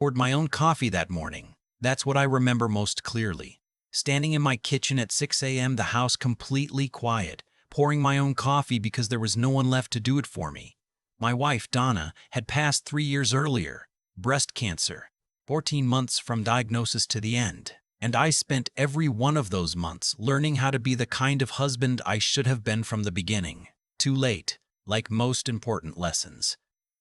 Poured my own coffee that morning. That's what I remember most clearly. Standing in my kitchen at 6 a.m., the house completely quiet, pouring my own coffee because there was no one left to do it for me. My wife, Donna, had passed 3 years earlier, breast cancer, 14 months from diagnosis to the end. And I spent every one of those months learning how to be the kind of husband I should have been from the beginning. Too late, like most important lessons.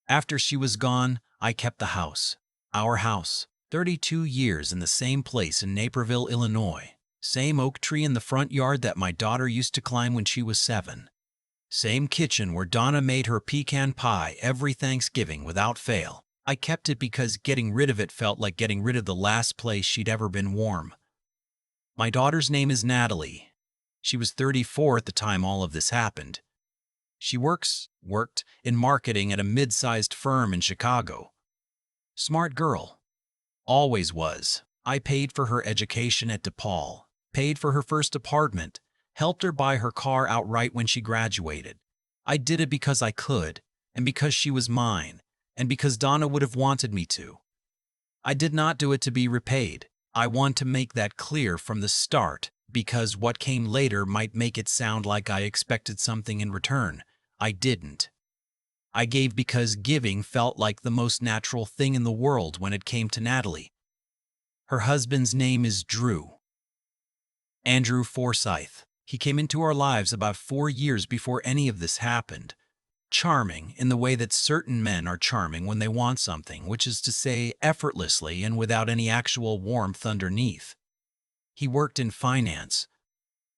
After she was gone, I kept the house. Our house. 32 years in the same place in Naperville, Illinois. Same oak tree in the front yard that my daughter used to climb when she was 7. Same kitchen where Donna made her pecan pie every Thanksgiving without fail. I kept it because getting rid of it felt like getting rid of the last place she'd ever been warm. My daughter's name is Natalie. She was 34 at the time all of this happened. She worked in marketing at a mid-sized firm in Chicago. Smart girl. Always was. I paid for her education at DePaul, paid for her first apartment, helped her buy her car outright when she graduated. I did it because I could, and because she was mine, and because Donna would have wanted me to. I did not do it to be repaid. I want to make that clear from the start, because what came later might make it sound like I expected something in return. I didn't. I gave because giving felt like the most natural thing in the world when it came to Natalie. Her husband's name is Drew. Andrew Forsyth. He came into our lives about 4 years before any of this happened. Charming in the way that certain men are charming when they want something, which is to say effortlessly and without any actual warmth underneath. He worked in finance,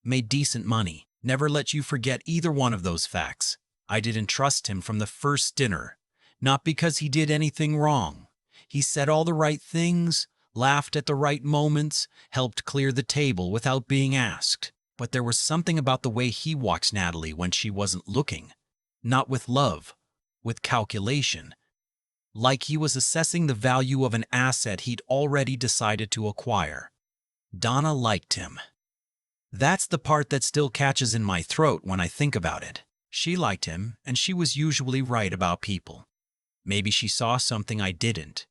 made decent money, never let you forget either one of those facts. I didn't trust him from the first dinner, not because he did anything wrong. He said all the right things, laughed at the right moments, helped clear the table without being asked. But there was something about the way he watched Natalie when she wasn't looking. Not with love, with calculation. Like he was assessing the value of an asset he'd already decided to acquire. Donna liked him. That's the part that still catches in my throat when I think about it. She liked him, and she was usually right about people. Maybe she saw something I didn't.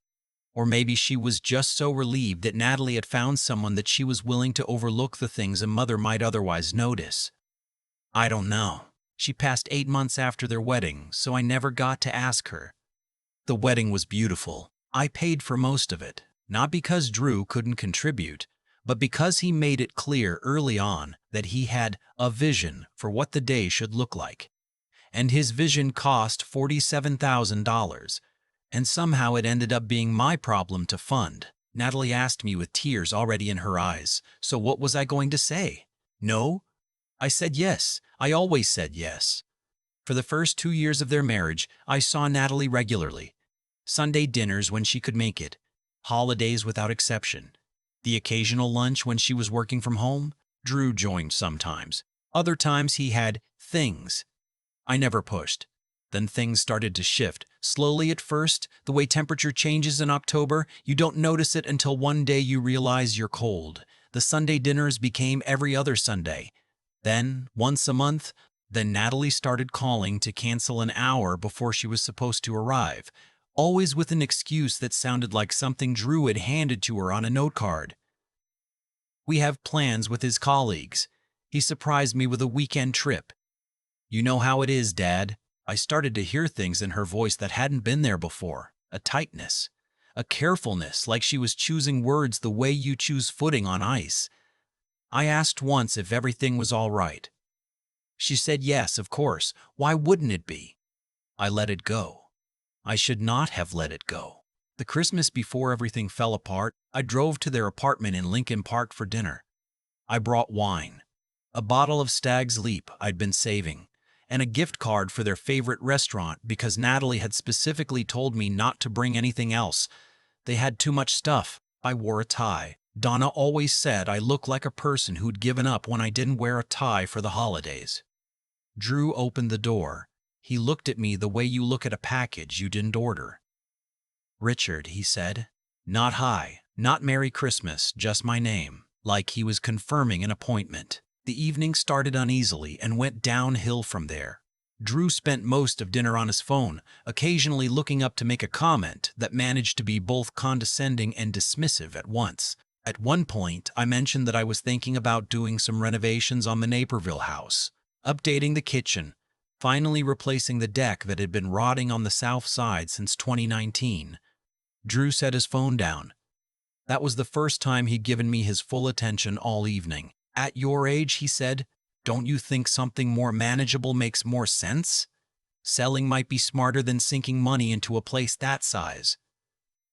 Or maybe she was just so relieved that Natalie had found someone that she was willing to overlook the things a mother might otherwise notice. I don't know. She passed 8 months after their wedding, so I never got to ask her. The wedding was beautiful. I paid for most of it, not because Drew couldn't contribute, but because he made it clear early on that he had a vision for what the day should look like. And his vision cost $47,000, and somehow it ended up being my problem to fund. Natalie asked me with tears already in her eyes, so what was I going to say? No? I said yes. I always said yes. For the first 2 years of their marriage, I saw Natalie regularly. Sunday dinners when she could make it, holidays without exception. The occasional lunch when she was working from home, Drew joined sometimes. Other times he had things. I never pushed. Then things started to shift. Slowly at first, the way temperature changes in October, you don't notice it until one day you realize you're cold. The Sunday dinners became every other Sunday. Then, once a month, then Natalie started calling to cancel an hour before she was supposed to arrive, always with an excuse that sounded like something Drew had handed to her on a note card. We have plans with his colleagues. He surprised me with a weekend trip. You know how it is, Dad. I started to hear things in her voice that hadn't been there before. A tightness, a carefulness, like she was choosing words the way you choose footing on ice. I asked once if everything was all right. She said yes, of course. Why wouldn't it be? I let it go. I should not have let it go. The Christmas before everything fell apart, I drove to their apartment in Lincoln Park for dinner. I brought wine, a bottle of Stag's Leap I'd been saving, and a gift card for their favorite restaurant because Natalie had specifically told me not to bring anything else. They had too much stuff. I wore a tie. Donna always said I looked like a person who'd given up when I didn't wear a tie for the holidays. Drew opened the door. He looked at me the way you look at a package you didn't order. Richard, he said. Not hi, not Merry Christmas, just my name, like he was confirming an appointment. The evening started uneasily and went downhill from there. Drew spent most of dinner on his phone, occasionally looking up to make a comment that managed to be both condescending and dismissive at once. At one point, I mentioned that I was thinking about doing some renovations on the Naperville house, updating the kitchen, finally replacing the deck that had been rotting on the south side since 2019. Drew set his phone down. That was the first time he'd given me his full attention all evening. At your age, he said, don't you think something more manageable makes more sense? Selling might be smarter than sinking money into a place that size.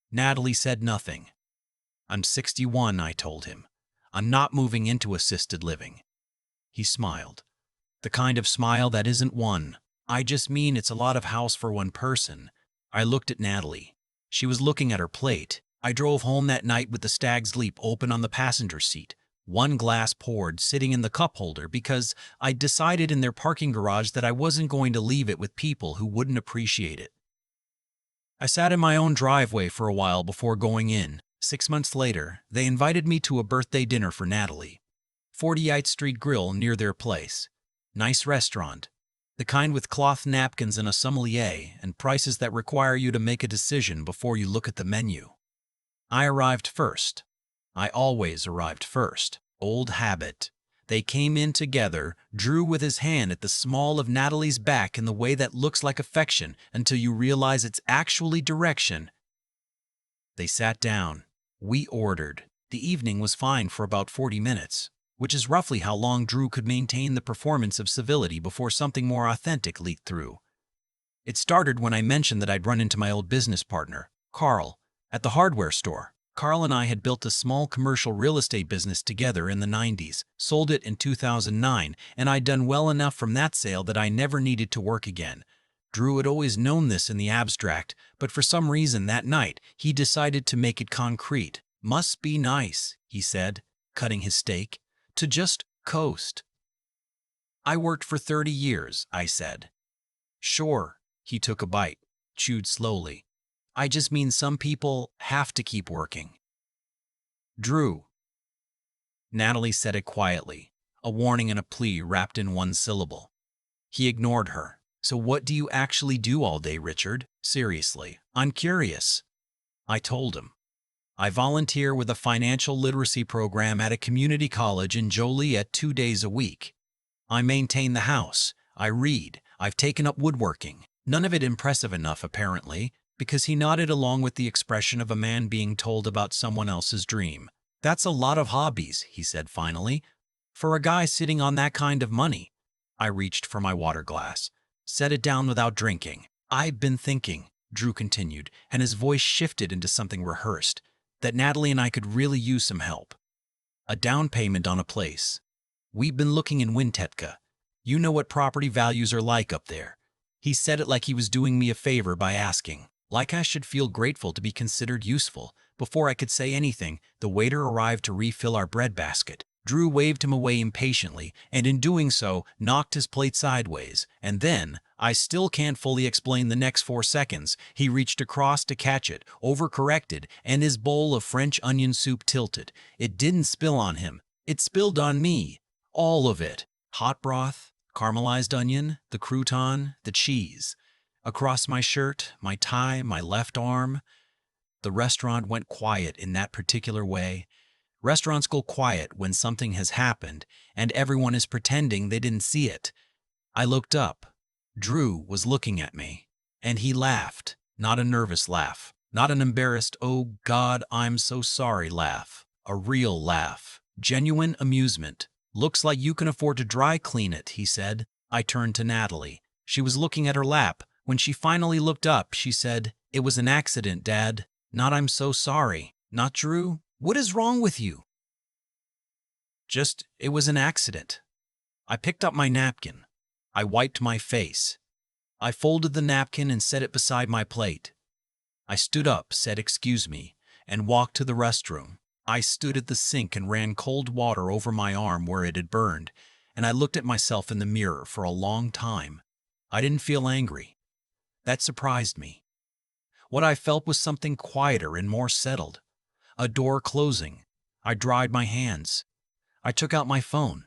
Natalie said nothing. I'm 61, I told him. I'm not moving into assisted living. He smiled. The kind of smile that isn't one. I just mean it's a lot of house for one person. I looked at Natalie. She was looking at her plate. I drove home that night with the Stag's Leap open on the passenger seat, one glass poured sitting in the cup holder because I'd decided in their parking garage that I wasn't going to leave it with people who wouldn't appreciate it. I sat in my own driveway for a while before going in. 6 months later, they invited me to a birthday dinner for Natalie. 48th Street Grill near their place. Nice restaurant. The kind with cloth napkins and a sommelier and prices that require you to make a decision before you look at the menu. I arrived first. I always arrived first. Old habit. They came in together, Drew with his hand at the small of Natalie's back in the way that looks like affection until you realize it's actually direction. They sat down. We ordered. The evening was fine for about 40 minutes, which is roughly how long Drew could maintain the performance of civility before something more authentic leaked through. It started when I mentioned that I'd run into my old business partner, Carl, at the hardware store. Carl and I had built a small commercial real estate business together in the 90s, sold it in 2009, and I'd done well enough from that sale that I never needed to work again. Drew had always known this in the abstract, but for some reason that night he decided to make it concrete. Must be nice, he said, cutting his steak, to just coast. I worked for 30 years, I said. Sure, he took a bite, chewed slowly. I just mean some people have to keep working. Drew. Natalie said it quietly, a warning and a plea wrapped in one syllable. He ignored her. So what do you actually do all day, Richard? Seriously, I'm curious. I told him. I volunteer with a financial literacy program at a community college in Joliet 2 days a week. I maintain the house. I read. I've taken up woodworking. None of it impressive enough, apparently, because he nodded along with the expression of a man being told about someone else's dream. That's a lot of hobbies, he said finally, for a guy sitting on that kind of money. I reached for my water glass, set it down without drinking. I've been thinking, Drew continued, and his voice shifted into something rehearsed, that Natalie and I could really use some help. A down payment on a place. We've been looking in Wintetka. You know what property values are like up there. He said it like he was doing me a favor by asking. Like I should feel grateful to be considered useful. Before I could say anything, the waiter arrived to refill our breadbasket. Drew waved him away impatiently, and in doing so, knocked his plate sideways. And then, I still can't fully explain the next 4 seconds, he reached across to catch it, overcorrected, and his bowl of French onion soup tilted. It didn't spill on him. It spilled on me. All of it. Hot broth, caramelized onion, the crouton, the cheese. Across my shirt, my tie, my left arm. The restaurant went quiet in that particular way. Restaurants go quiet when something has happened and everyone is pretending they didn't see it. I looked up. Drew was looking at me, and he laughed. Not a nervous laugh, not an embarrassed, oh God, I'm so sorry laugh. A real laugh. Genuine amusement. Looks like you can afford to dry clean it, he said. I turned to Natalie. She was looking at her lap. When she finally looked up, she said, "It was an accident, Dad. Not I'm so sorry. Not Drew? What is wrong with you?" Just, it was an accident. I picked up my napkin. I wiped my face. I folded the napkin and set it beside my plate. I stood up, said excuse me, and walked to the restroom. I stood at the sink and ran cold water over my arm where it had burned, and I looked at myself in the mirror for a long time. I didn't feel angry. That surprised me. What I felt was something quieter and more settled. A door closing. I dried my hands. I took out my phone.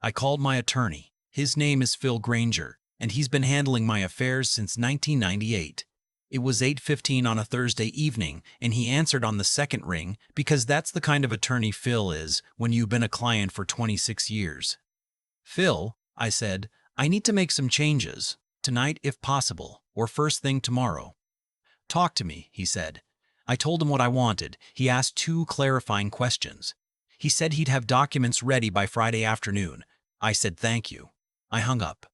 I called my attorney. His name is Phil Granger. and he's been handling my affairs since 1998. It was 8:15 on a Thursday evening, and he answered on the second ring because that's the kind of attorney Phil is when you've been a client for 26 years. "Phil," I said, "I need to make some changes. Tonight, if possible, or first thing tomorrow." "Talk to me," he said. I told him what I wanted. He asked 2 clarifying questions. He said he'd have documents ready by Friday afternoon. I said thank you. I hung up.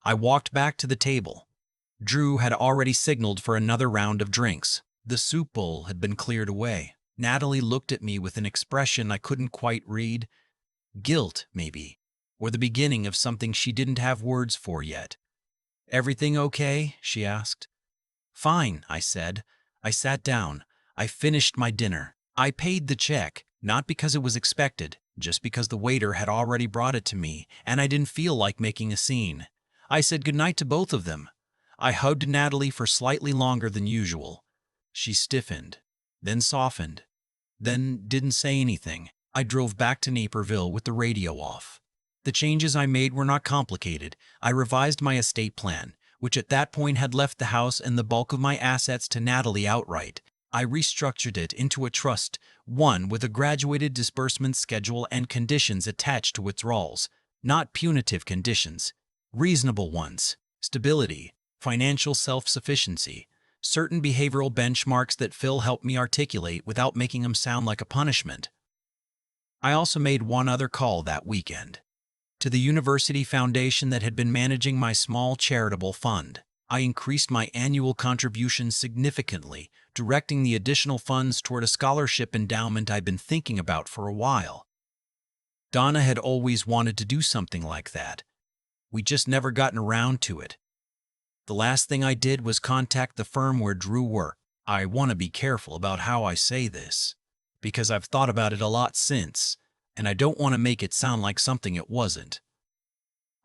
I walked back to the table. Drew had already signaled for another round of drinks. The soup bowl had been cleared away. Natalie looked at me with an expression I couldn't quite read. Guilt, maybe, or the beginning of something she didn't have words for yet. "Everything okay?" she asked. "Fine," I said. I sat down. I finished my dinner. I paid the check, not because it was expected, just because the waiter had already brought it to me, and I didn't feel like making a scene. I said goodnight to both of them. I hugged Natalie for slightly longer than usual. She stiffened, then softened, then didn't say anything. I drove back to Naperville with the radio off. The changes I made were not complicated. I revised my estate plan, which at that point had left the house and the bulk of my assets to Natalie outright. I restructured it into a trust, one with a graduated disbursement schedule and conditions attached to withdrawals, not punitive conditions, reasonable ones, stability, financial self-sufficiency, certain behavioral benchmarks that Phil helped me articulate without making them sound like a punishment. I also made one other call that weekend. To the university foundation that had been managing my small charitable fund. I increased my annual contribution significantly, directing the additional funds toward a scholarship endowment I'd been thinking about for a while. Donna had always wanted to do something like that. We just never gotten around to it. The last thing I did was contact the firm where Drew worked. I want to be careful about how I say this, because I've thought about it a lot since, and I don't want to make it sound like something it wasn't.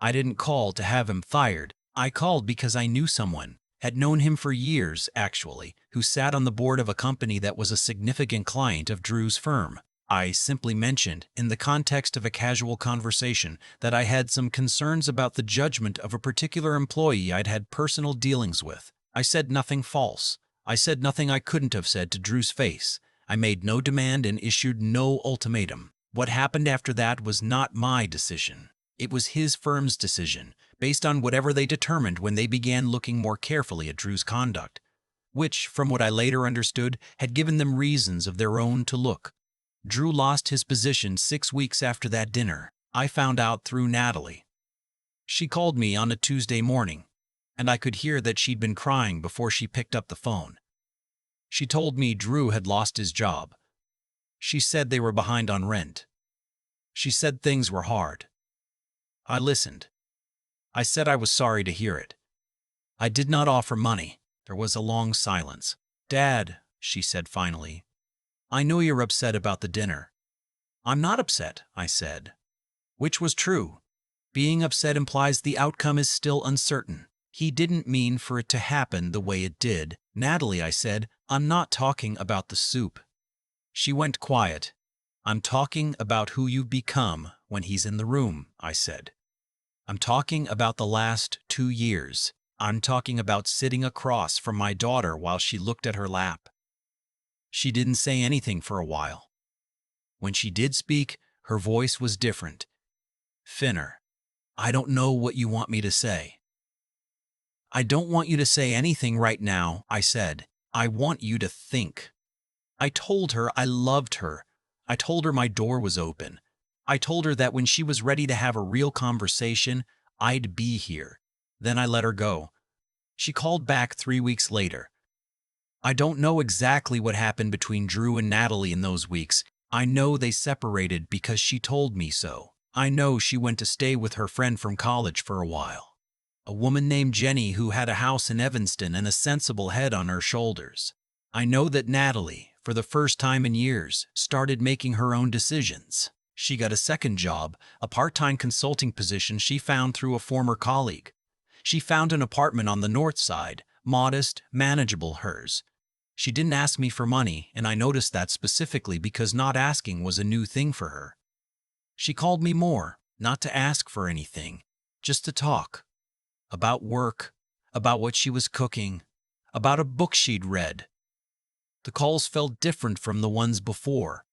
I didn't call to have him fired. I called because I knew someone, had known him for years, actually, who sat on the board of a company that was a significant client of Drew's firm. I simply mentioned, in the context of a casual conversation, that I had some concerns about the judgment of a particular employee I'd had personal dealings with. I said nothing false. I said nothing I couldn't have said to Drew's face. I made no demand and issued no ultimatum. What happened after that was not my decision. It was his firm's decision, based on whatever they determined when they began looking more carefully at Drew's conduct, which, from what I later understood, had given them reasons of their own to look. Drew lost his position 6 weeks after that dinner. I found out through Natalie. She called me on a Tuesday morning, and I could hear that she'd been crying before she picked up the phone. She told me Drew had lost his job. She said they were behind on rent. She said things were hard. I listened. I said I was sorry to hear it. I did not offer money. There was a long silence. "Dad," she said finally, "I know you're upset about the dinner." "I'm not upset," I said. Which was true. Being upset implies the outcome is still uncertain. He didn't mean for it to happen the way it did. "Natalie," I said, "I'm not talking about the soup." She went quiet. "I'm talking about who you've become when he's in the room," I said. "I'm talking about the last 2 years. I'm talking about sitting across from my daughter while she looked at her lap." She didn't say anything for a while. When she did speak, her voice was different, thinner. "I don't know what you want me to say." "I don't want you to say anything right now," I said. "I want you to think." I told her I loved her. I told her my door was open. I told her that when she was ready to have a real conversation, I'd be here. Then I let her go. She called back 3 weeks later. I don't know exactly what happened between Drew and Natalie in those weeks. I know they separated because she told me so. I know she went to stay with her friend from college for a while. A woman named Jenny who had a house in Evanston and a sensible head on her shoulders. I know that Natalie, for the first time in years, started making her own decisions. She got a second job, a part-time consulting position she found through a former colleague. She found an apartment on the north side, modest, manageable hers. She didn't ask me for money, and I noticed that specifically because not asking was a new thing for her. She called me more, not to ask for anything, just to talk. about work, about what she was cooking, about a book she'd read. The calls felt different from the ones before,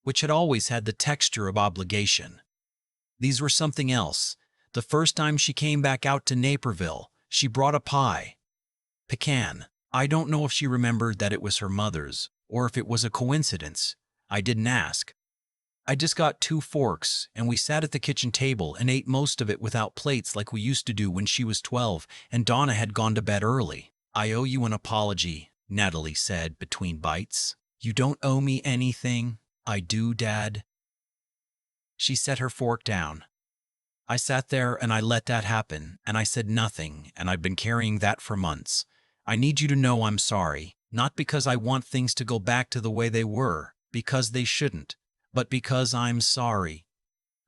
which had always had the texture of obligation. These were something else. The first time she came back out to Naperville, she brought a pie. Pecan. I don't know if she remembered that it was her mother's, or if it was a coincidence. I didn't ask. I just got 2 forks, and we sat at the kitchen table and ate most of it without plates like we used to do when she was 12 and Donna had gone to bed early. I owe you an apology, Natalie said between bites. You don't owe me anything. I do, Dad. She set her fork down. I sat there and I let that happen, and I said nothing, and I've been carrying that for months. I need you to know I'm sorry, not because I want things to go back to the way they were, because they shouldn't, but because I'm sorry.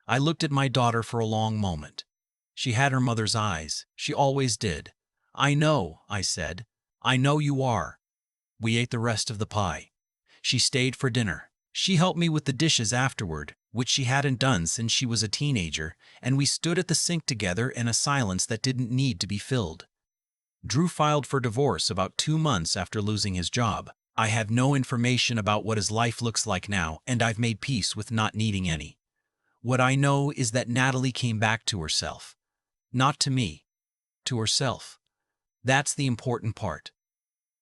I looked at my daughter for a long moment. She had her mother's eyes. She always did. I know, I said. I know you are. We ate the rest of the pie. She stayed for dinner. She helped me with the dishes afterward, which she hadn't done since she was a teenager, and we stood at the sink together in a silence that didn't need to be filled. Drew filed for divorce about 2 months after losing his job. I have no information about what his life looks like now, and I've made peace with not needing any. What I know is that Natalie came back to herself. Not to me, to herself. That's the important part.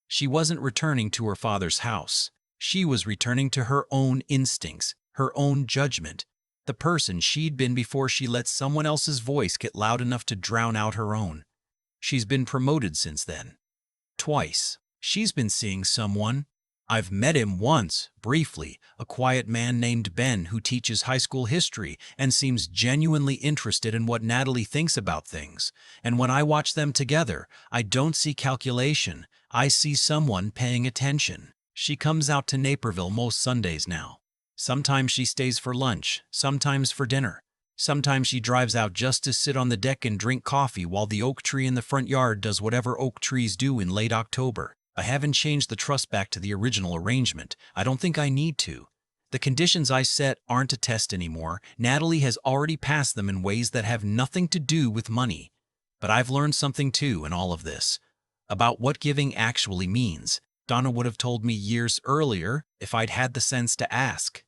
She wasn't returning to her father's house. She was returning to her own instincts, her own judgment, the person she'd been before she let someone else's voice get loud enough to drown out her own. She's been promoted since then. Twice. She's been seeing someone. I've met him once, briefly, a quiet man named Ben who teaches high school history and seems genuinely interested in what Natalie thinks about things. And when I watch them together, I don't see calculation. I see someone paying attention. She comes out to Naperville most Sundays now. Sometimes she stays for lunch, sometimes for dinner. Sometimes she drives out just to sit on the deck and drink coffee while the oak tree in the front yard does whatever oak trees do in late October. I haven't changed the trust back to the original arrangement. I don't think I need to. The conditions I set aren't a test anymore. Natalie has already passed them in ways that have nothing to do with money. But I've learned something too in all of this, about what giving actually means. Donna would have told me years earlier if I'd had the sense to ask.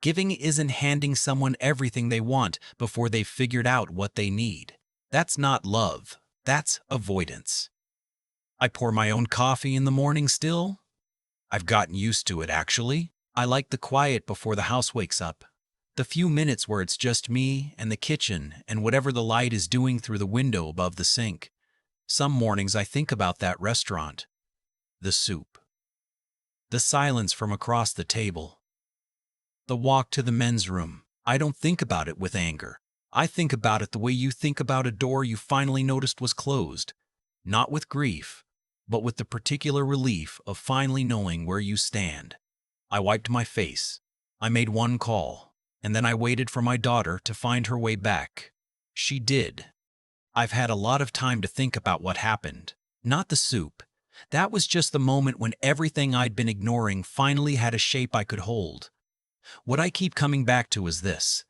Giving isn't handing someone everything they want before they've figured out what they need. That's not love. That's avoidance. I pour my own coffee in the morning still. I've gotten used to it, actually. I like the quiet before the house wakes up. The few minutes where it's just me and the kitchen and whatever the light is doing through the window above the sink. Some mornings I think about that restaurant. The soup. The silence from across the table. The walk to the men's room. I don't think about it with anger. I think about it the way you think about a door you finally noticed was closed. Not with grief, but with the particular relief of finally knowing where you stand. I wiped my face. I made one call, and then I waited for my daughter to find her way back. She did. I've had a lot of time to think about what happened. Not the soup. That was just the moment when everything I'd been ignoring finally had a shape I could hold. What I keep coming back to is this.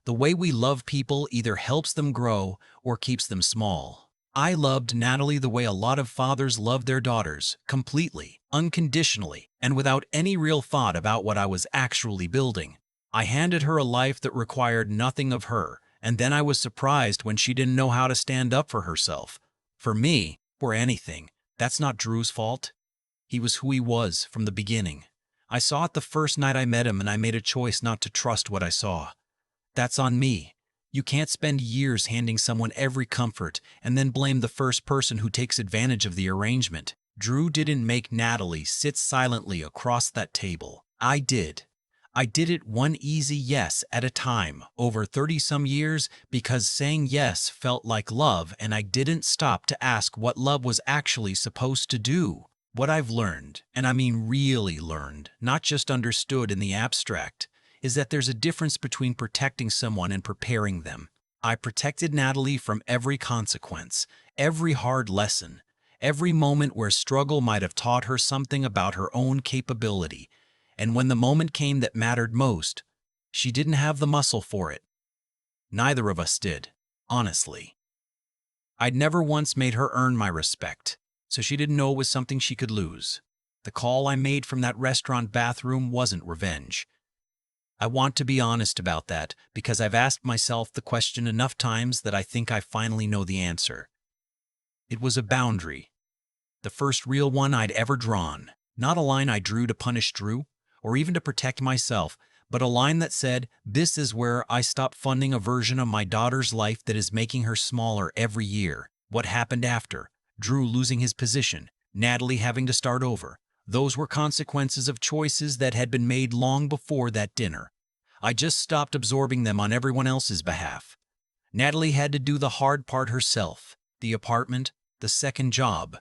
The way we love people either helps them grow or keeps them small. I loved Natalie the way a lot of fathers love their daughters, completely, unconditionally, and without any real thought about what I was actually building. I handed her a life that required nothing of her, and then I was surprised when she didn't know how to stand up for herself. For me, or anything, that's not Drew's fault. He was who he was from the beginning. I saw it the first night I met him, and I made a choice not to trust what I saw. That's on me. You can't spend years handing someone every comfort and then blame the first person who takes advantage of the arrangement. Drew didn't make Natalie sit silently across that table. I did. I did it one easy yes at a time, over 30-some years, because saying yes felt like love, and I didn't stop to ask what love was actually supposed to do. What I've learned, and I mean really learned, not just understood in the abstract, is that there's a difference between protecting someone and preparing them. I protected Natalie from every consequence, every hard lesson, every moment where struggle might have taught her something about her own capability. And when the moment came that mattered most, she didn't have the muscle for it. Neither of us did, honestly. I'd never once made her earn my respect, so she didn't know it was something she could lose. The call I made from that restaurant bathroom wasn't revenge. I want to be honest about that because I've asked myself the question enough times that I think I finally know the answer. It was a boundary. The first real one I'd ever drawn. Not a line I drew to punish Drew, or even to protect myself, but a line that said, this is where I stop funding a version of my daughter's life that is making her smaller every year. What happened after? Drew losing his position, Natalie having to start over. Those were consequences of choices that had been made long before that dinner. I just stopped absorbing them on everyone else's behalf. Natalie had to do the hard part herself. The apartment, the second job,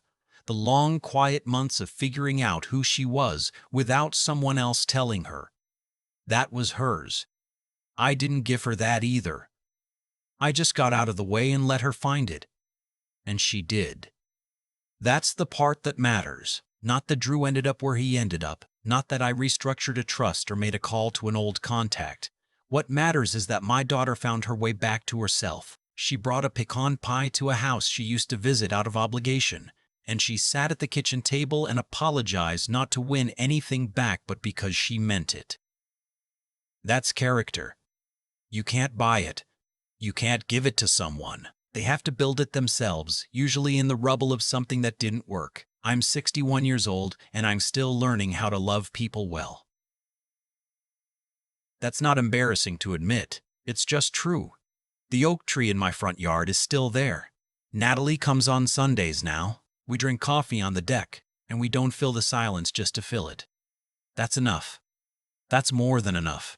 the long, quiet months of figuring out who she was without someone else telling her. That was hers. I didn't give her that either. I just got out of the way and let her find it. And she did. That's the part that matters. Not that Drew ended up where he ended up. Not that I restructured a trust or made a call to an old contact. What matters is that my daughter found her way back to herself. She brought a pecan pie to a house she used to visit out of obligation. And she sat at the kitchen table and apologized not to win anything back but because she meant it. That's character. You can't buy it. You can't give it to someone. They have to build it themselves, usually in the rubble of something that didn't work. I'm 61 years old, and I'm still learning how to love people well. That's not embarrassing to admit. It's just true. The oak tree in my front yard is still there. Natalie comes on Sundays now. We drink coffee on the deck, and we don't fill the silence just to fill it. That's enough. That's more than enough.